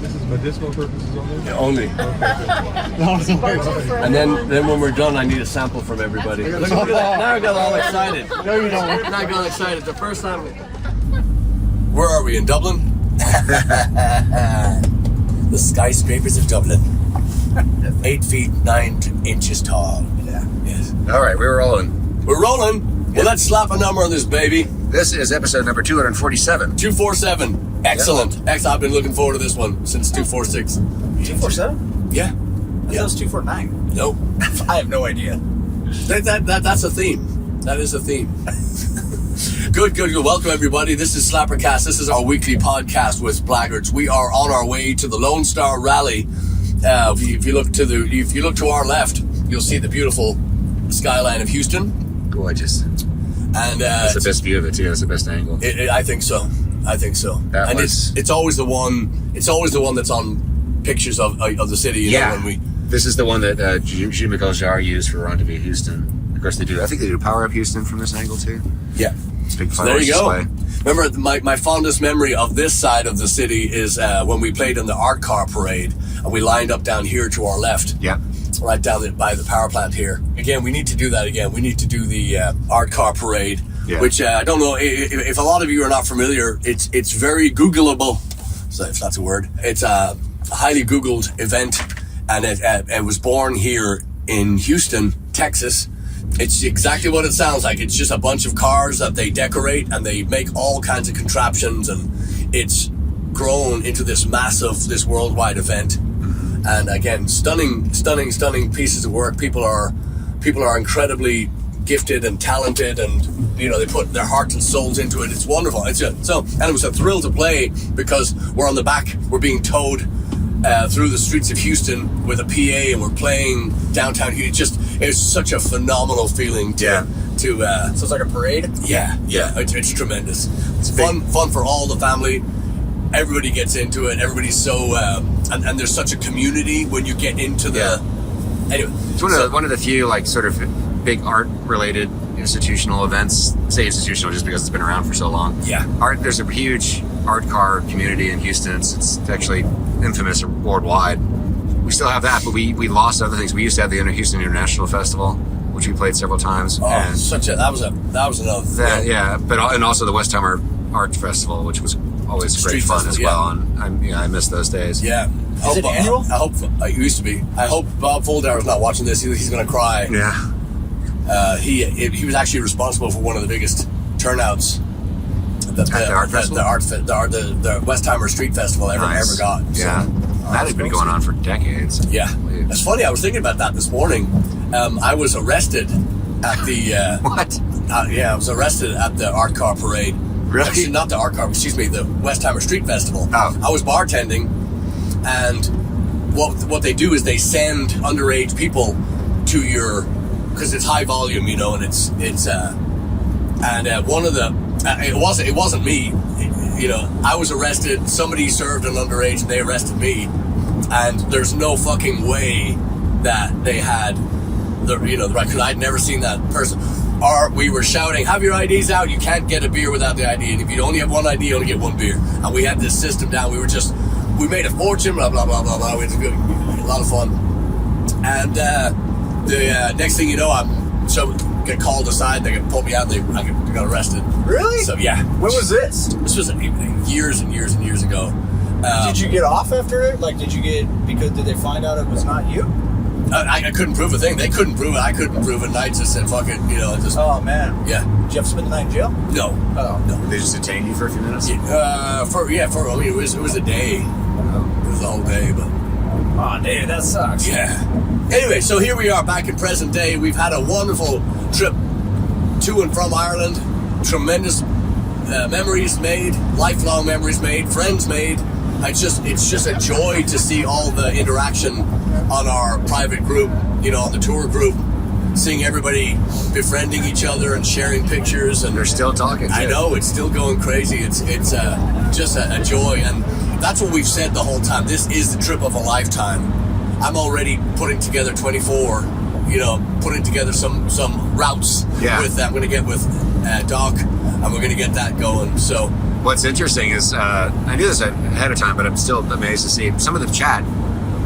This is medicinal purposes only? Yeah, only. Okay. And then when we're done, I need a sample from everybody. Look at that. Now I got all excited. No, you don't. Now I got excited. The first time. Where are we? In Dublin? The skyscrapers of Dublin. 8 feet 9 inches tall. Yeah. Yes. All right, we're rolling. We're rolling. Well, let's slap a number on this baby. This is episode number 247. 247. Excellent. Excellent. I've been looking forward to this one since 246. 247? Yeah. I thought it was 249. No. I have no idea. That's a theme. That is a theme. Good. Welcome, everybody. This is SlapperCast. This is our weekly podcast with Blaggards. We are on our way to the Lone Star Rally. If you look to our left, you'll see the beautiful skyline of Houston. Gorgeous. And that's the best view of it too. That's the best angle. I think so. It's always the one. It's always the one that's on pictures of the city. You know, when this is the one that Julia Crawford used for Rendezvous Houston. Of course, they do. I think they do Power Up Houston from this angle too. Yeah. It's big So there you go. display. Remember, my fondest memory of this side of the city is when we played in the art car parade, and we lined up down here to our left. Yeah. Right down by the power plant here. Again, we need to do that again. We need to do the art car parade, which I don't know if a lot of you are not familiar. It's very Googleable, so if that's a word. It's a highly Googled event, and it was born here in Houston, Texas. It's exactly what it sounds like. It's just a bunch of cars that they decorate, and they make all kinds of contraptions, and it's grown into this worldwide event. And again, stunning pieces of work. People are incredibly gifted and talented, and you know, they put their heart and souls into it. It's wonderful. And it was a thrill to play because we're on the back. We're being towed through the streets of Houston with a PA, and we're playing downtown Houston. It's such a phenomenal feeling to so it's like a parade. Yeah. It's tremendous. It's fun for all the family. Everybody gets into it. Everybody's so and there's such a community when you get into the. Anyway, it's one of the few like sort of big art related institutional events. Say institutional just because it's been around for so long. Yeah. There's a huge art car community in Houston. It's actually infamous worldwide. We still have that, but we lost other things. We used to have the Houston International Festival, which we played several times. Oh, and that was another. And also the Westheimer Arts Festival, which was always great fun as well. And I miss those days. Yeah. Is it annual? I hope it used to be. I hope Bob Foldower is not watching this. He's going to cry. Yeah. He was actually responsible for one of the biggest turnouts that the Westheimer Street Festival ever got. Yeah. That had been going on for decades. Yeah. It's funny. I was thinking about that this morning. I was arrested at the what? I was arrested at the art car parade. Really? Actually, not the art car. Excuse me, the Westheimer Street Festival. Oh. I was bartending, and what they do is they send underage people to your, because it's high volume, you know, and it's one of the it wasn't me, you know. I was arrested. Somebody served an underage, and they arrested me, and there's no fucking way that they had the right, because I'd never seen that person. Or we were shouting, "Have your IDs out! You can't get a beer without the ID. And if you only have one ID, you only get one beer." And we had this system down. We made a fortune. Blah blah blah blah blah. It was good, a lot of fun. And the next thing you know, get called aside. They pull me out. I got arrested. Really? So yeah. When was this? This was years and years and years ago. Did you get off after it? Like, did they find out it was not you? I couldn't prove a thing. They couldn't prove it. I couldn't prove it. And I just said, fuck it, you know. Oh, man. Yeah. Did you have to spend the night in jail? No. Oh. No. They just detained you for a few minutes? It was a day. It was a whole day, but... Oh, dude, that sucks. Yeah. Anyway, so here we are back in present day. We've had a wonderful trip to and from Ireland. Tremendous memories made, lifelong memories made, friends made. It's just a joy to see all the interaction on our private group, you know, on the tour group, seeing everybody befriending each other and sharing pictures, and they're still talking. I know, it's still going crazy. It's just a joy, and that's what we've said the whole time. This is the trip of a lifetime. I'm already putting together 24, you know, putting together some routes with that. I'm going to get with Doc, and we're going to get that going. So What's interesting is I knew this ahead of time, but I'm still amazed to see some of the chat,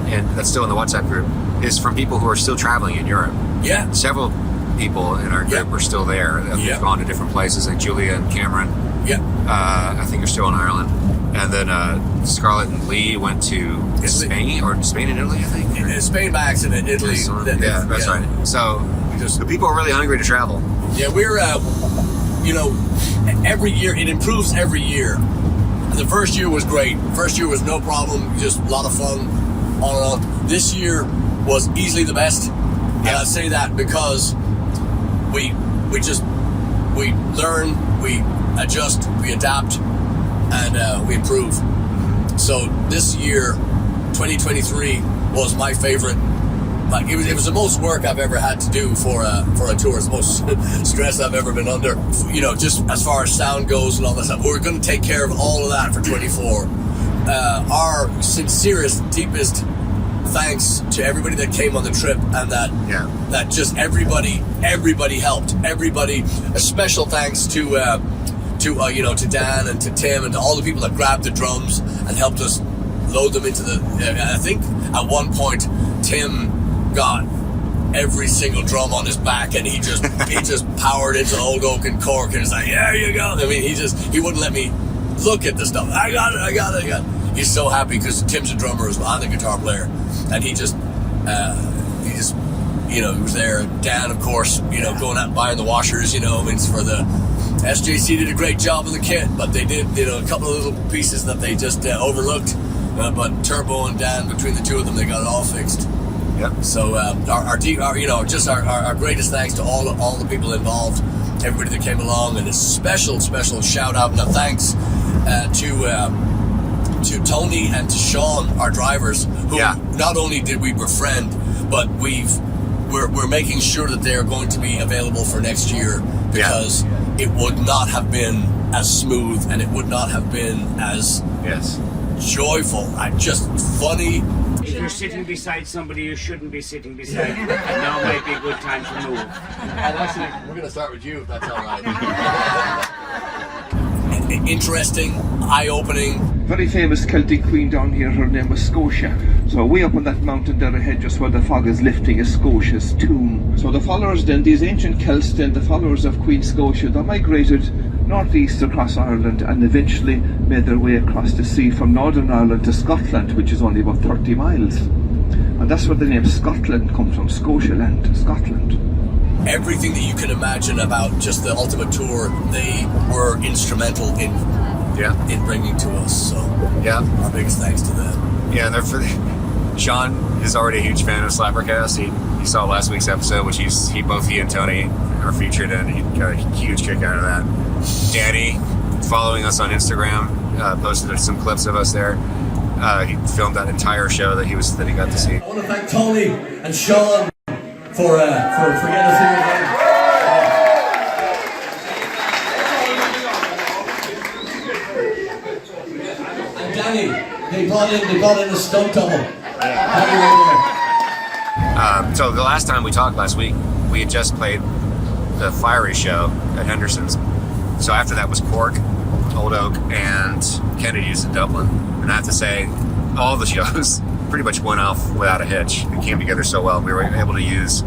and that's still in the WhatsApp group, is from people who are still traveling in Europe. Yeah. Several people in our group are still there. They've gone to different places, like Julia and Cameron. Yeah. I think are still in Ireland. And then Scarlett and Lee went to Spain and Italy, I think. Spain by accident, Italy. Yeah, that's right. So the people are really hungry to travel. Yeah, we're, every year, it improves every year. The first year was great. First year was no problem, just a lot of fun, on and on. This year was easily the best. And I say that because we learn, we adjust, we adapt, and we improve. So this year, 2023, was my favorite. Like it was the most work I've ever had to do for a tour. It's the most stress I've ever been under. Just as far as sound goes and all that stuff. We're going to take care of all of that for 24. Our sincerest, deepest thanks to everybody that came on the trip, and that just everybody helped. Everybody. A special thanks to Dan and to Tim and to all the people that grabbed the drums and helped us load them into the. I think at one point Tim got every single drum on his back, and he just powered into Old Oak and Cork, and it's like, there you go. I mean, he wouldn't let me look at the stuff. I got it. He's so happy because Tim's a drummer as well, I'm the guitar player, and he was there. Dan, of course, going out and buying the washers, for the SJC did a great job of the kit, but they did, a couple of little pieces that they just overlooked. But Turbo and Dan, between the two of them, they got it all fixed. Yep. So our greatest thanks to all the people involved, everybody that came along, and a special shout out and a thanks to Tony and to Sean, our drivers, who not only did we befriend, but we're making sure that they are going to be available for next year, because it would not have been as smooth, and it would not have been as joyful. Just funny. If you're sitting beside somebody you shouldn't be sitting beside, now might be a good time to move. We're going to start with you, if that's all right. Interesting, eye-opening. Very famous Celtic queen down here, her name was Scotia. So way up on that mountain there ahead, just where the fog is lifting, is Scotia's tomb. So the followers then, these ancient Celts then, the followers of Queen Scotia, they migrated northeast across Ireland and eventually made their way across the sea from Northern Ireland to Scotland, which is only about 30 miles. And that's where the name Scotland comes from, Scotia land, Scotland. Everything that you can imagine about just the ultimate tour, they were instrumental in bringing to us. So our biggest thanks to them. Yeah, and Sean is already a huge fan of SlapperCast. He saw last week's episode, which both he and Tony are featured in. He got a huge kick out of that. Danny, following us on Instagram, posted some clips of us there. He filmed that entire show that he got to see. I want to thank Tony and Sean for getting us here again. And Danny, they brought in a stunt double. So the last time we talked last week, we had just played the Fiery show at Henderson's. So after that was Cork, Old Oak, and Kennedy's in Dublin. And I have to say, all the shows pretty much went off without a hitch. It came together so well. We were able to use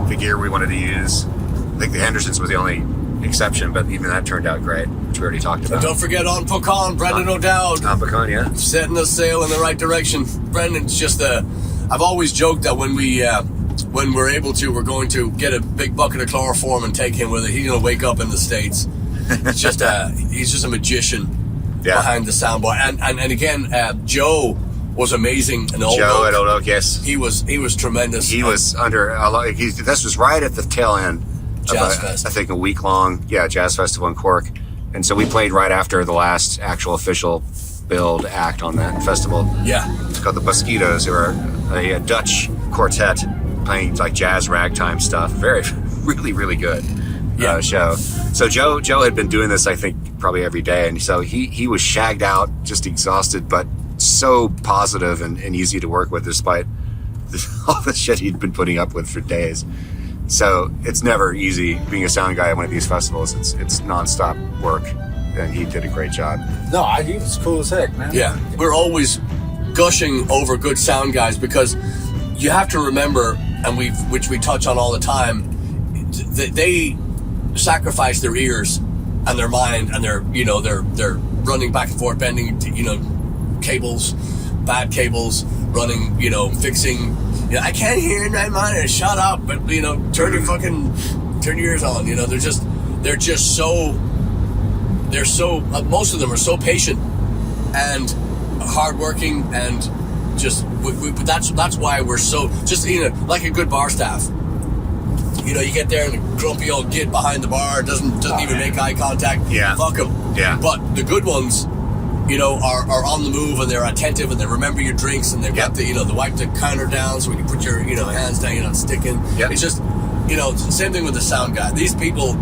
the gear we wanted to use. I think the Henderson's was the only exception, but even that turned out great, which we already talked about. And don't forget on Pecan, Brendan O'Dowd. On Pecan, yeah. Setting the sail in the right direction. Brendan's just I've always joked that when we're able to, we're going to get a big bucket of chloroform and take him with it. He's going to wake up in the States. He's just a magician behind the soundboard. And again, Joe was amazing. And Joe at Old Oak, yes. He was tremendous. He was under a lot. This was right at the tail end of I think a week-long jazz festival in Cork. And so we played right after the last actual official billed act on that festival. Yeah. It's called the Mosquitoes, who are a Dutch quartet playing like jazz ragtime stuff. Very, really, really good show. So Joe had been doing this, I think, probably every day. And so he was shagged out, just exhausted, but so positive and easy to work with despite all the shit he'd been putting up with for days. So it's never easy being a sound guy at one of these festivals. It's nonstop work. and he did a great job. No, he was cool as heck, man. Yeah, we're always gushing over good sound guys because you have to remember, and which we touch on all the time, that they sacrifice their ears and their mind, and they're running back and forth, bending, cables, bad cables, running, fixing. I can't hear in my monitor. Shut up! But turn your ears on. They're just so. They're so. Most of them are so patient and hardworking, and just. That's why we're so just like a good bar staff. You get there and a grumpy old git behind the bar doesn't even make eye contact. Yeah. Fuck them. Yeah. But the good ones, are on the move, and they're attentive, and they remember your drinks, and they've got the wipe the counter down so when you put your hands down, you're not sticking. Yep. It's just it's the same thing with the sound guy. These people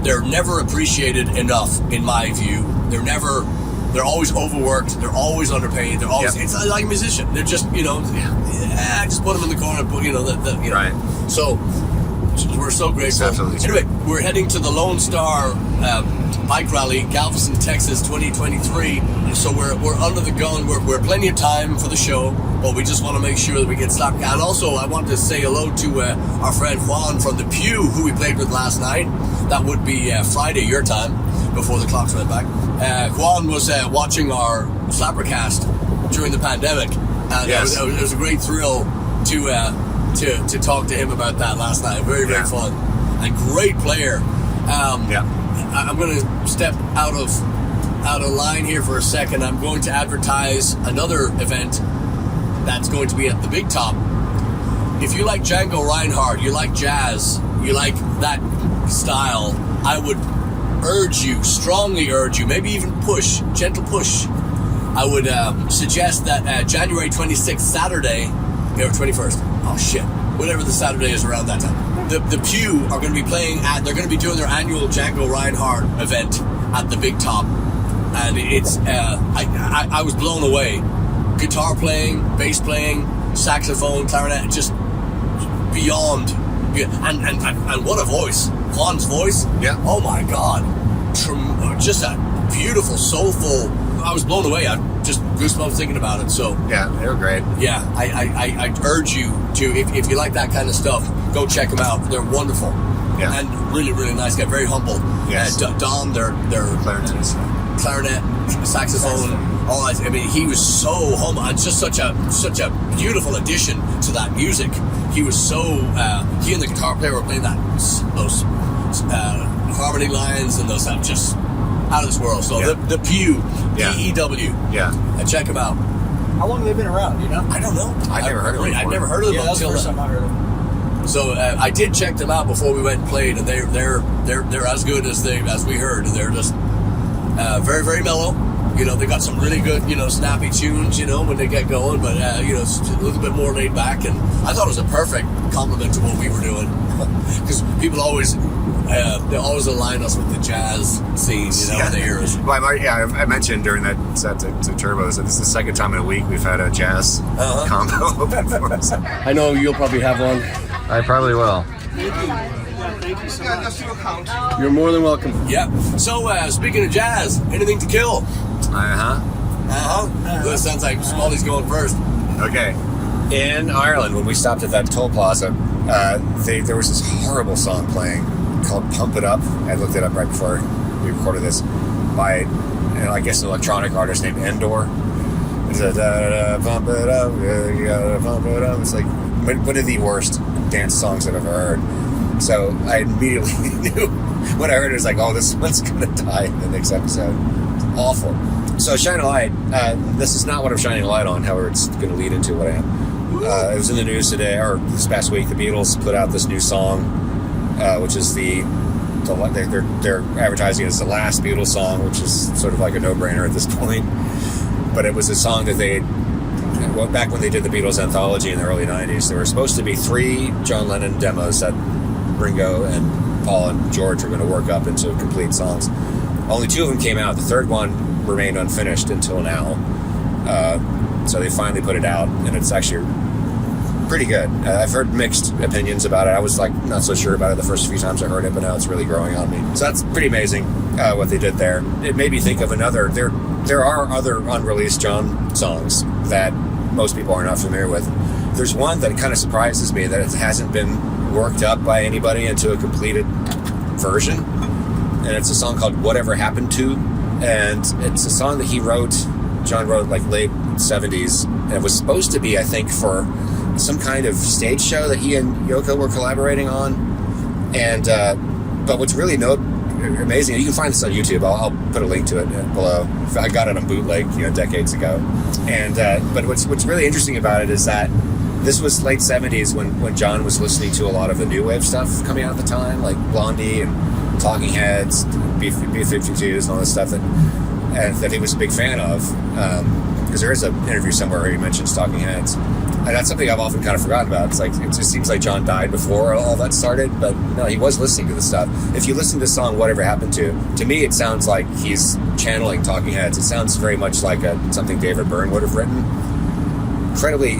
they're never appreciated enough in my view. They're always overworked. They're always underpaid. They're always it's like a musician. They're just just put them in the corner. Right. So we're so grateful. Anyway, we're heading to the Lone Star Bike Rally, Galveston, Texas, 2023. So we're under the gun. We're plenty of time for the show, but we just want to make sure that we get SlapperCast. And also, I want to say hello to our friend Juan from the Pew, who we played with last night. That would be Friday, your time, before the clocks went back. Juan was watching our SlapperCast during the pandemic, and it was a great thrill to talk to him about that last night. Very, very fun. And great player. I'm going to step out of line here for a second. I'm going to advertise another event that's going to be at the Big Top. If you like Django Reinhardt, you like jazz, you like that style, I would strongly urge you, maybe even gentle push. I would suggest that January 26th, Saturday, or 21st, oh shit, whatever the Saturday is around that time. The Pew are going to be playing they're going to be doing their annual Django Reinhardt event at the Big Top. And it's, I was blown away. Guitar playing, bass playing, saxophone, clarinet, just beyond. And what a voice. Juan's voice. Yeah. Oh my God. Just a beautiful, soulful. I was blown away. I just goosebumps thinking about it. So yeah, they were great. Yeah, I urge you to, if you like that kind of stuff, go check them out. They're wonderful. Yeah. And really, really nice guy. Very humble. Yes. Don, their clarinet, saxophone, all that. I mean, he was so humble and just such a beautiful addition to that music. He was so. He and the guitar player were playing those harmony lines and those just out of this world. So the Pew, P-E-W. Yeah. Check them out. How long have they been around? You know? I don't know. I've never heard of them. I've never heard of them that's until the first time I heard of them. So I did check them out before we went and played, and they're as good as we heard. They're just very, very mellow. They got some really good, snappy tunes, when they get going, but it's a little bit more laid back. And I thought it was a perfect compliment to what we were doing, because people always they always align us with the jazz scene, in the eras. Well, I mentioned during that set to Turbo that this is the second time in a week we've had a jazz combo open for us. I know you'll probably have one. I probably will. Thank you so much. You're more than welcome. Yeah. So, speaking of jazz, anything to kill? That sounds like Smalley's going first. Okay. In Ireland, when we stopped at that toll plaza, there was this horrible song playing called Pump It Up. I looked it up right before we recorded this by, I guess, an electronic artist named Endor. It's a pump it up, you gotta pump it up. It's like one of the worst dance songs I've ever heard. So I immediately knew when I heard it, it was like, oh, this one's gonna die in the next episode. It's awful. So Shine a Light, this is not what I'm shining a light on, however it's gonna lead into what I am. It was in the news today, or this past week, the Beatles put out this new song, which is they're advertising it as the last Beatles song, which is sort of like a no-brainer at this point. But it was a song that back when they did the Beatles anthology in the early 90s, there were supposed to be 3 John Lennon demos that Ringo and Paul and George were going to work up into complete songs. Only 2 of them came out. The third one remained unfinished until now. So they finally put it out, and it's actually pretty good. I've heard mixed opinions about it. I was like not so sure about it the first few times I heard it, but now it's really growing on me. So that's pretty amazing what they did there. It made me think of another. There are other unreleased John songs that most people are not familiar with. There's one that kind of surprises me that it hasn't been worked up by anybody into a completed version, and it's a song called "Whatever Happened To," and it's a song that John wrote like late 70s, and it was supposed to be, I think, for some kind of stage show that he and Yoko were collaborating on. And but what's really amazing, you can find this on YouTube. I'll put a link to it below. I got it on bootleg, decades ago. And but what's really interesting about it is that this was late 70s when John was listening to a lot of the new wave stuff coming out at the time, like Blondie and Talking Heads, B-52s, and all this stuff that he was a big fan of. Because there is an interview somewhere where he mentions Talking Heads. And that's something I've often kind of forgotten about. It's like, it just seems like John died before all that started, but no, he was listening to the stuff. If you listen to the song Whatever Happened To me, it sounds like he's channeling Talking Heads. It sounds very much like something David Byrne would have written. Incredibly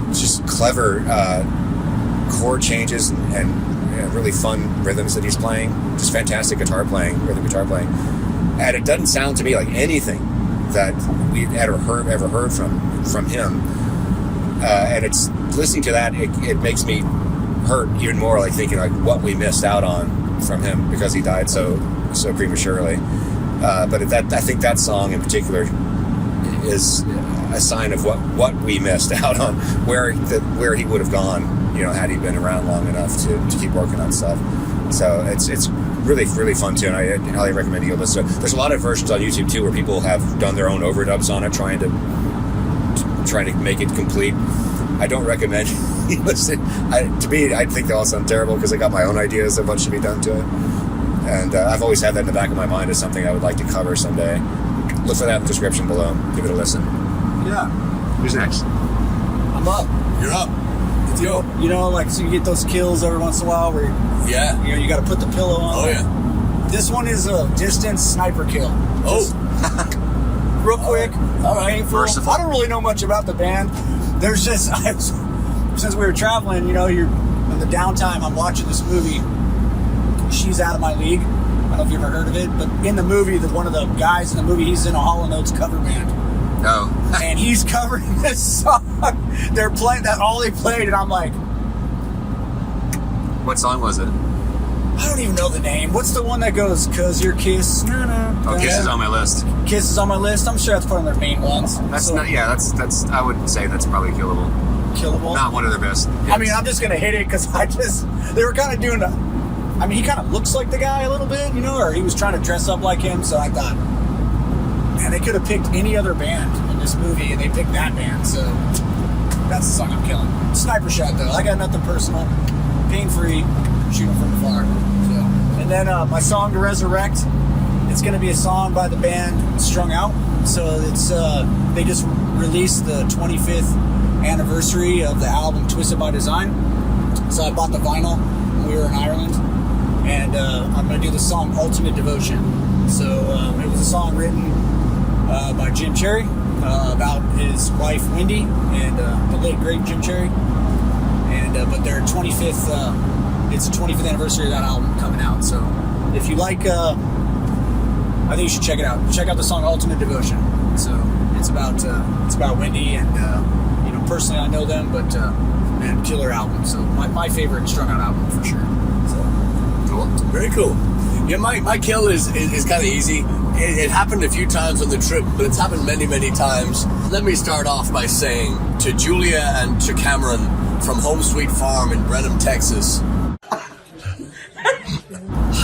just clever chord changes and really fun rhythms that he's playing. Just fantastic rhythm guitar playing. And it doesn't sound to me like anything that we've ever heard from him. And it's listening to that, it makes me hurt even more, like thinking like what we missed out on from him because he died so prematurely. But I think that song in particular is a sign of what we missed out on, where he would have gone, had he been around long enough to keep working on stuff. So it's really, really fun too, and I highly recommend you listen to it. There's a lot of versions on YouTube too where people have done their own overdubs on it, trying to make it complete. I don't recommend you listen. To me, I think they all sound terrible because I got my own ideas of what should be done to it, and I've always had that in the back of my mind as something I would like to cover someday. Look for that in the description below. Give it a listen. Yeah. Who's next? I'm up. You're up. Let's go. Like, so you get those kills every once in a while where, Yeah. You got to put the pillow on. Oh, yeah. This one is a distance sniper kill. Oh. Real quick. All right. Painful. I don't really know much about the band. There's just, since we were traveling, you're in the downtime, I'm watching this movie. She's Out of My League. I don't know if you've ever heard of it, but in the movie, one of the guys in the movie, he's in a Hall & Oates cover band. Oh. And he's covering this song. They're playing that, all they played, and I'm like, What song was it? I don't even know the name. What's the one that goes, 'cause your kiss? Oh, Kiss is on my list. Kiss is on my list. I'm sure that's one of their main ones. That's I would say that's probably killable. Killable. Not one of their best. I mean, I'm just gonna hit it because they were kind of doing he kind of looks like the guy a little bit, or he was trying to dress up like him. So I thought, man, they could have picked any other band in this movie, and they picked that band. So that's the song I'm killing. Sniper shot though. I got nothing personal, pain free, shooting from afar. So, and then my song to resurrect. It's going to be a song by the band Strung Out. So it's they just released the 25th anniversary of the album Twisted by Design. So I bought the vinyl when we were in Ireland, and I'm going to do the song Ultimate Devotion. So it was a song written by Jim Cherry about his wife Wendy and the late great Jim Cherry. And but their 25th, it's the 25th anniversary of that album coming out. So if you like. I think you should check it out. Check out the song "Ultimate Devotion." So it's about Wendy, and personally I know them, but man, killer album. So my favorite Strung Out album for sure. So cool, very cool. Yeah, my kill is kind of easy. It happened a few times on the trip, but it's happened many, many times. Let me start off by saying to Julia and to Cameron from Home Sweet Farm in Brenham, Texas.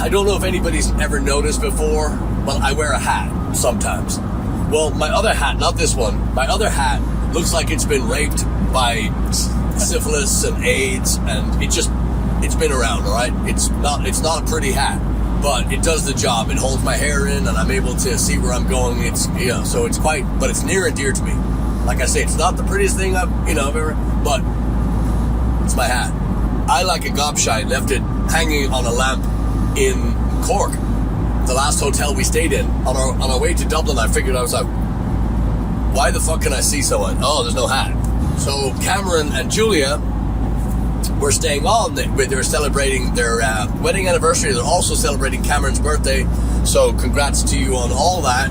I don't know if anybody's ever noticed before, but I wear a hat sometimes. Well, my other hat, not this one, my other hat looks like it's been raped by syphilis and AIDS, and it's been around, all right? It's not a pretty hat, but it does the job. It holds my hair in, and I'm able to see where I'm going. So it's but it's near and dear to me. Like I say, it's not the prettiest thing I've ever, but it's my hat. I, like a gobshite, left it hanging on a lamp in Cork, the last hotel we stayed in. On our way to Dublin, I figured, I was like, why the fuck can I see someone? Oh, there's no hat. So Cameron and Julia were staying on. They were celebrating their wedding anniversary. They're also celebrating Cameron's birthday. So congrats to you on all that.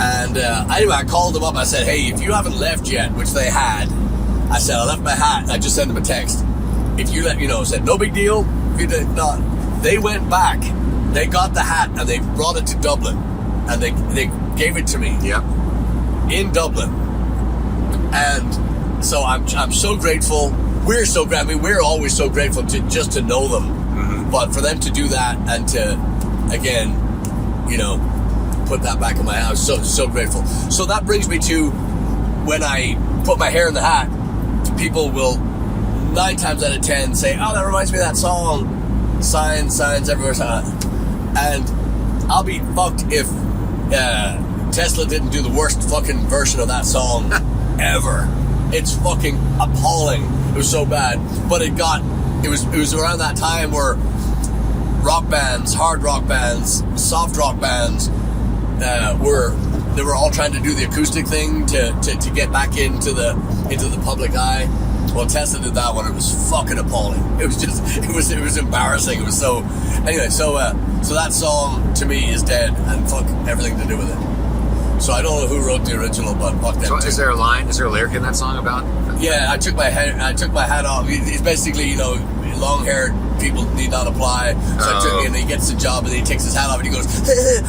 And anyway, I called them up. I said, hey, if you haven't left yet, which they had, I said, I left my hat. I just sent them a text. If you let me know, I said, no big deal. If you did not. They went back. They got the hat and they brought it to Dublin. And they gave it to me. Yep. In Dublin. And so I'm so grateful. We're so grateful. I mean, we're always so grateful just to know them. Mm-hmm. But for them to do that and to, again, you know, put that back in my house, so grateful. So that brings me to when I put my hair in the hat, people will 9 times out of 10 say, oh, that reminds me of that song, Signs Everywhere. And I'll be fucked if Tesla didn't do the worst fucking version of that song ever. It's fucking appalling. It was so bad. But it was around that time where rock bands, hard rock bands, soft rock bands they were all trying to do the acoustic thing to get back into the public eye. Well, Tesla did that one. It was fucking appalling. It was embarrassing. It was so. Anyway, so that song to me is dead and fuck everything to do with it. So I don't know who wrote the original, but fuck them. So too. Is there a lyric in that song about? Yeah, I took my hat off. It's basically, you know, long-haired people need not apply. So I took me, and he gets the job, and then he takes his hat off, and he goes,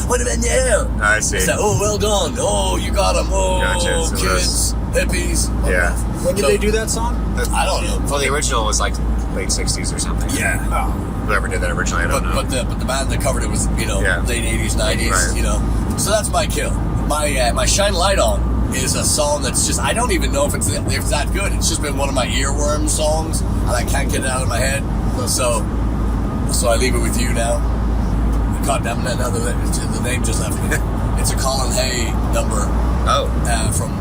what about you? I see. It's like, oh, well done. Oh, you got him. Oh, Gotcha. So kids, hippies. Yeah. When did they do that song? I don't know. Well, the original was like late 60s or something. Yeah. Oh. Whoever did that originally, I don't know. But the band that covered it was, you know, late 80s, 90s, Right. you know. So that's my kill. My Shine Light On is a song that's just, I don't even know if it's that good. It's just been one of my earworm songs, and I can't get it out of my head. So I leave it with you now. God damn it, now the name just left me. It's a Colin Hay number. Oh. From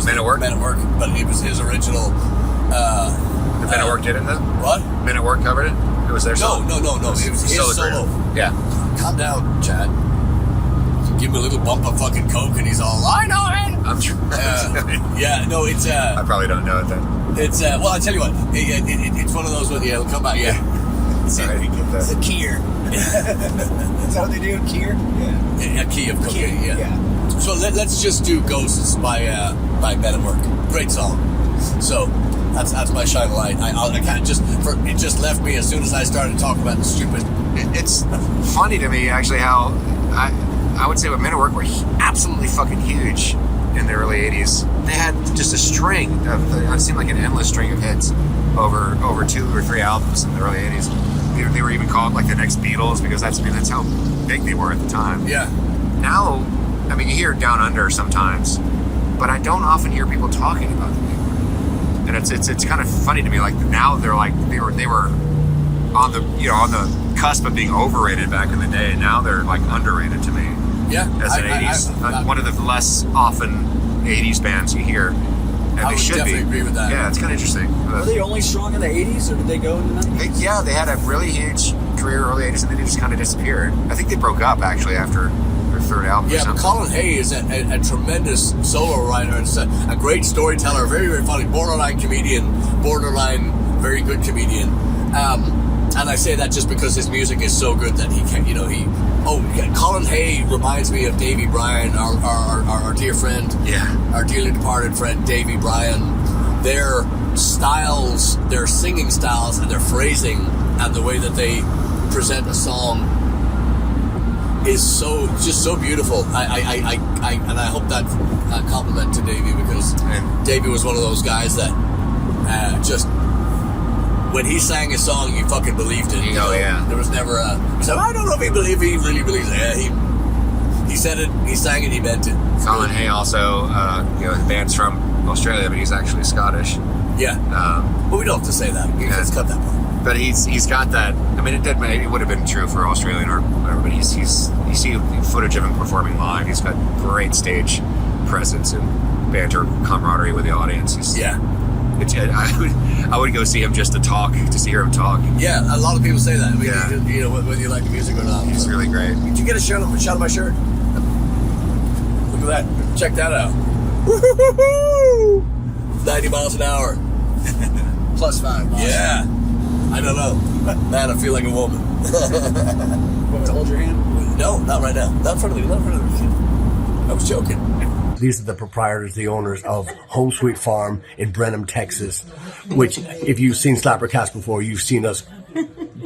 Men at Work? Men at Work, but it was his original. The Men at Work did it though? What? Men at Work covered it? It was their song? No. It was his solo. Yeah. Calm down, Chad. Give him a little bump of fucking coke, and he's all, I know it. I'm sure. Yeah, no, it's. I probably don't know it then. It's. Well, I tell you what, it's one of those ones. Yeah, it'll come back. Yeah. Sorry, get It's a that. Kier. Is that what they do? Kier? Yeah. A key of cocaine. Yeah. So let's just do Ghosts by Men at Work. Great song. So that's my Shine Light. I can't it just left me as soon as I started talking about the stupid. It's funny to me actually how I would say what Men at Work were absolutely fucking huge in the early 80s. They had just a string it seemed like an endless string of hits over 2 or 3 albums in the early 80s. They were even called like the next Beatles because that's how big they were at the time. Yeah. Now, I mean, you hear Down Under sometimes, but I don't often hear people talking about them. And it's kind of funny to me. Like now they were on the cusp of being overrated back in the day. Now they're like underrated to me. Yeah. As an 80s, one of the less often 80s bands you hear. And I they would should definitely agree with that. Yeah, it's kind of interesting. Were they only strong in the 80s, or did they go in the 90s? They had a really huge career early 80s, and then they just kind of disappeared. I think they broke up actually after their third album. Yeah, but Colin Hay is a tremendous solo writer. It's a great storyteller, very, very funny, borderline comedian, very good comedian. And I say that just because his music is so good that he can, Colin Hay reminds me of Davy Bryan, our dear friend, our dearly departed friend Davy Bryan. Their styles, their singing styles, and their phrasing, and the way that they present a song is just so beautiful. I hope that compliment to Davy, because Davy was one of those guys that just. When he sang a song, you fucking believed it. Yeah. There was never he said, I don't know if he really believes it. Yeah, he said it, he sang it, he meant it. Colin Hay also, the band's from Australia, but he's actually Scottish. Yeah. But we don't have to say that. Let's cut that part. But he's got that. I mean, it would have been true for Australian or whatever. But you see footage of him performing live. He's got great stage presence and banter, camaraderie with the audience. I would go see him just to hear him talk. Yeah, a lot of people say that. Yeah. Whether you like the music or not. He's really great. Did you get a shot of my shirt? Look at that. Check that out. Woo-hoo-hoo-hoo! 90 miles an hour. +5. Boss. Yeah. I don't know. Man, I feel like a woman. Want to hold your hand? No, not right now. Not in front of me. Not in front of me. I was joking. These are the proprietors, the owners of Home Sweet Farm in Brenham, Texas, which, if you've seen SlapperCast before, you've seen us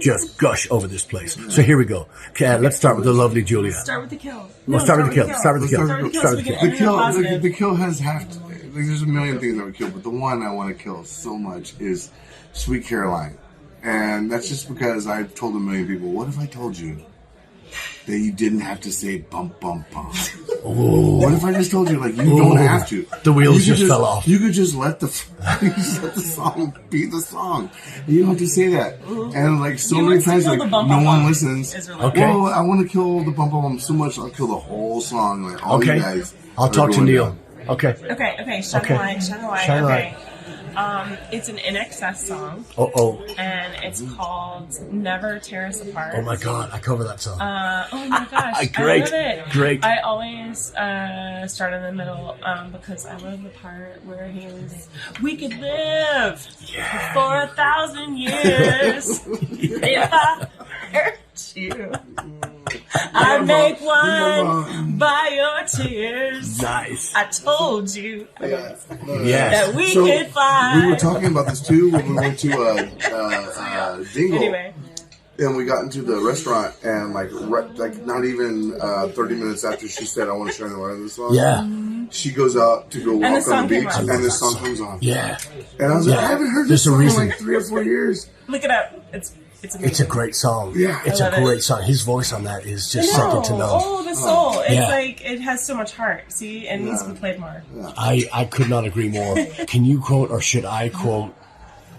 just gush over this place. So here we go. Let's start with the lovely Julia. Start with the kill. We'll start with the kill. Start with the kill. Start with the kill. The kill has half. There's a million things I would kill, but the one I want to kill so much is Sweet Caroline, and that's just because I've told a million people. What if I told you that you didn't have to say bump bump bump? What if I just told you like you don't have to? The wheels just fell off. You could just let the song be the song. You don't have to say that. And like so many times, like no one listens. Okay. Well, I want to kill the bump bump bump so much. I'll kill the whole song. Like all you guys. I'll talk to Neil. Okay. Shine a light. Shine a light. It's an INXS song. And it's called Never Tear Us Apart. Oh my God, I cover that song. Oh my gosh, Great. I love it. Great. I always start in the middle because I love the part where he was, we could live for 1,000 years if I hurt you. I make one by your tears. Nice. I told you Yes. that we could fly. We were talking about this too when we went to Dingle. Anyway. And we got into the restaurant, and like not even 30 minutes after she said, "I want to shine the light on this song." Yeah. She goes out to go walk on the beach, on. and this song comes on. Yeah. And I was like, I haven't heard this There's a song in reason. like 3 or 4 years. Look it up. It's amazing. It's a great song. Yeah. It's a great song. His voice on that is just something to know. Oh, the soul. It's Yeah. like, it has so much heart. See? It needs to be played more. I could not agree more. Can you quote, or should I quote,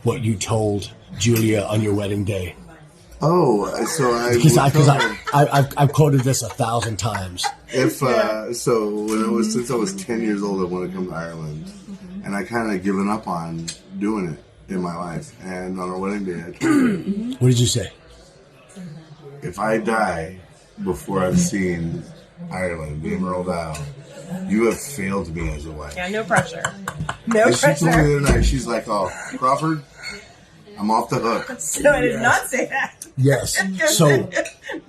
what you told Julia on your wedding day? Oh, so Because I've quoted this 1,000 times. since I was 10 years old, I wanted to come to Ireland, and I kind of given up on doing it in my life. And on our wedding day, I told her, What did you say? if I die before I've seen Ireland, the Emerald Isle, you have failed me as a wife. Yeah, no pressure. No And she told me pressure. the other night, she's like, "Oh, Crawford, I'm off the hook." So I did not say that. Yes. So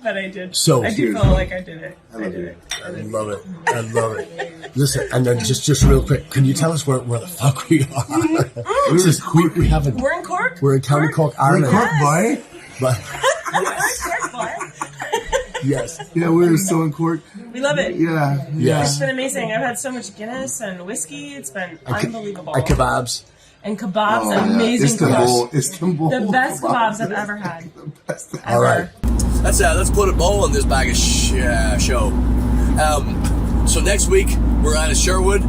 But I did. So- I do feel like I did it. I love you. I love it. I love it. Listen, and then just real quick, can you tell us where the fuck we are? we haven't. We're in Cork? We're in County Cork, Ireland. Cork, boy. But We're in Cork, boy. yes. Yeah, we're still in Cork. We love it. Yeah. Yes. It's been amazing. I've had so much Guinness and whiskey. It's been unbelievable. And kebabs. And kebabs, Oh, yeah. amazing kebabs. Istanbul. The best kebabs I've ever had. All right. Let's put a bow on this bag of show. So next week we're out of Sherwood.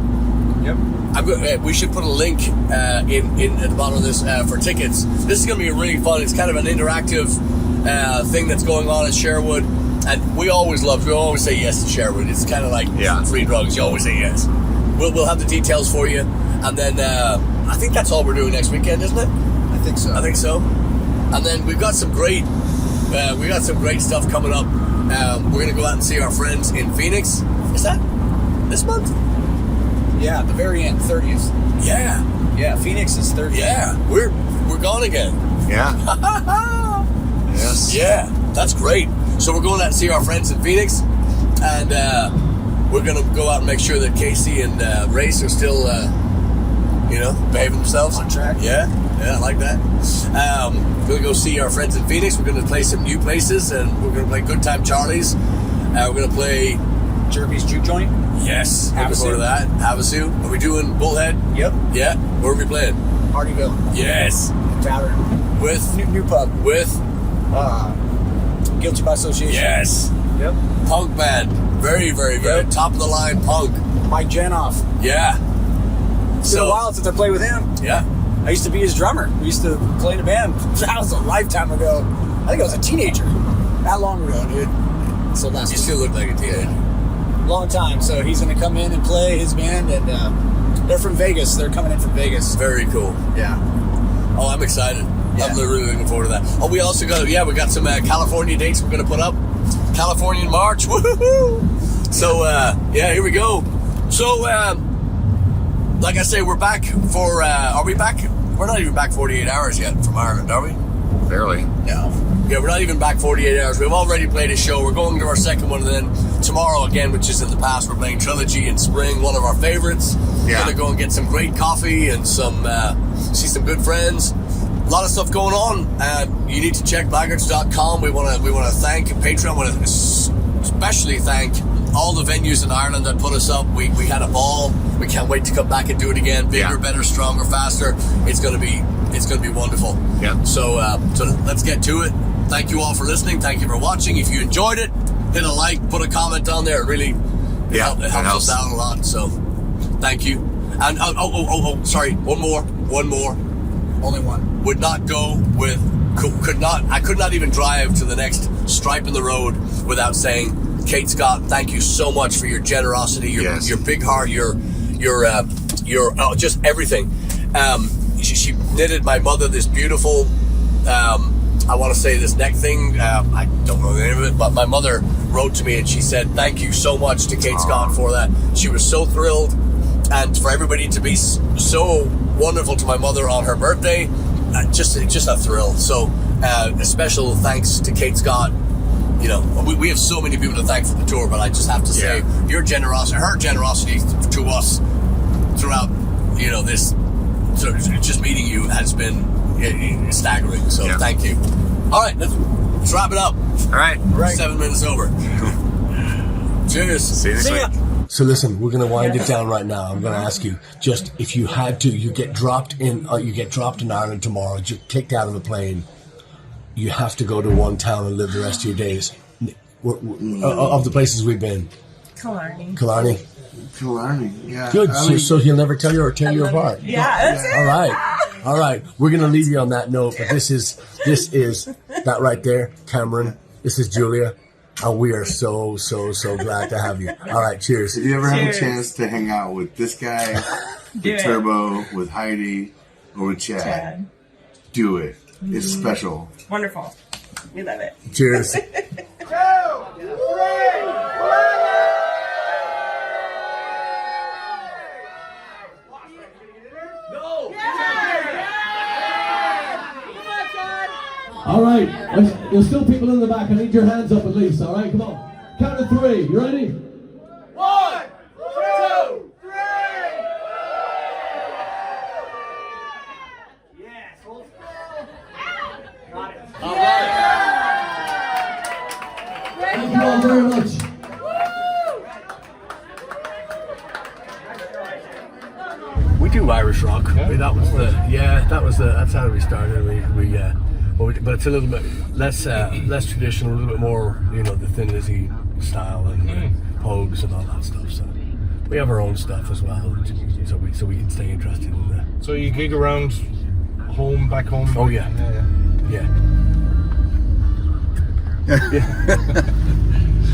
Yep. We should put a link in at the bottom of this for tickets. This is going to be really fun. It's kind of an interactive thing that's going on at Sherwood, and we always say yes to Sherwood. It's kind of like free drugs. You always say yes. We'll have the details for you, and then I think that's all we're doing next weekend, isn't it? I think so. And then we've got some great stuff coming up. We're going to go out and see our friends in Phoenix. Is that this month? Yeah, the very end, 30th. Yeah. Yeah, Phoenix is 30th. Yeah. We're gone again. Yeah. Yes. Yeah, that's great. So we're going out and see our friends in Phoenix, and we're going to go out and make sure that Casey and Race are still, behaving themselves. On track. Yeah, I like that. We're going to go see our friends in Phoenix. We're going to play some new places, and we're going to play Good Time Charlie's. We're going to play Jeremy's Juke Joint. Yes. Looking Havasu. forward to that. Havasu. Are we doing Bullhead? Yep. Yeah. Where are we playing? Hardyville. Yes. Tavern. With New pub. Guilty by association. Yes. Yep. Punk band. Very, very good. Yep. Top of the line punk. Mike Janoff. Yeah. It's been a while since I played with him. Yeah. I used to be his drummer. We used to play in a band. That was a lifetime ago. I think I was a teenager. That long ago, dude. So You that's still look like a teenager. long time. So he's going to come in and play his band, and they're from Vegas. They're coming in from Vegas. Very cool. Yeah. Oh, I'm excited. Yeah. I'm really looking forward to that. Oh, we also got we got some California dates we're going to put up. California in March. Woohoo! So, here we go. So, like I say, we're back for, are we back? we're not even back 48 hours yet from Ireland, are we? Barely. No. Yeah, we're not even back 48 hours. We've already played a show. We're going to our second one, and then tomorrow again, which is in the past, we're playing Trilogy in Spring, one of our favorites. Yeah. Gonna go and get some great coffee and some see some good friends. A lot of stuff going on. You need to check Blaggards.com. We want to thank Patreon. Want to especially thank all the venues in Ireland that put us up. We had a ball. We can't wait to come back and do it again. Bigger, better, stronger, faster. It's gonna be wonderful. Yeah. So let's get to it. Thank you all for listening. Thank you for watching. If you enjoyed it, hit a like, put a comment on there. It really it helps us out a lot. So thank you. And sorry, one more. Only one. Would not go with. I could not even drive to the next stripe in the road without saying, Kate Scott, thank you so much for your generosity, your big heart, your just everything. She knitted my mother this beautiful, I want to say this neck thing. I don't know the name of it, but my mother wrote to me and she said, thank you so much to Kate Scott for that. She was so thrilled, and for everybody to be so wonderful to my mother on her birthday, just a thrill. So a special thanks to Kate Scott. You know, we have so many people to thank for the tour, but I just have to say her generosity to us throughout, this just meeting you has been staggering. So thank you. All right, let's wrap it up. All right. 7 minutes over. Cheers. See you next week. So listen, we're going to wind it down right now. I'm going to ask you, just if you had to, you get dropped in Ireland tomorrow, just kicked out of the plane. You have to go to one town and live the rest of your days. Of the places we've been. Killarney, yeah. Good. So he'll never tell you or tear you apart. Yeah, that's it. All right. We're going to leave you on that note, but this is that right there, Cameron. This is Julia. And we are so glad to have you. All right, cheers. If you ever have a chance to hang out with this guy, with Turbo, with Heidi, or with Chad, do it. It's special. Wonderful. We love it. Cheers. All right, there's still people in the back. I need your hands up at least. All right, come on. Count to three. You ready? 1, 2, 3. Yes, hold still. Got it. All right. Thank you all very much. We do Irish rock. That's how we started. But it's a little bit less traditional, a little bit more, the Thin Lizzy style and Pogues and all that stuff. So we have our own stuff as well, so we can stay interested in that. So you gig around back home? Oh yeah.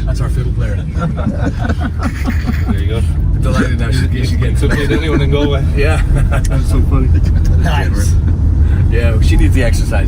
That's our fiddle player. There you go. Delighted now she's getting to meet anyone in Galway. Yeah. That's so funny. Nice. Yeah, she needs the exercise.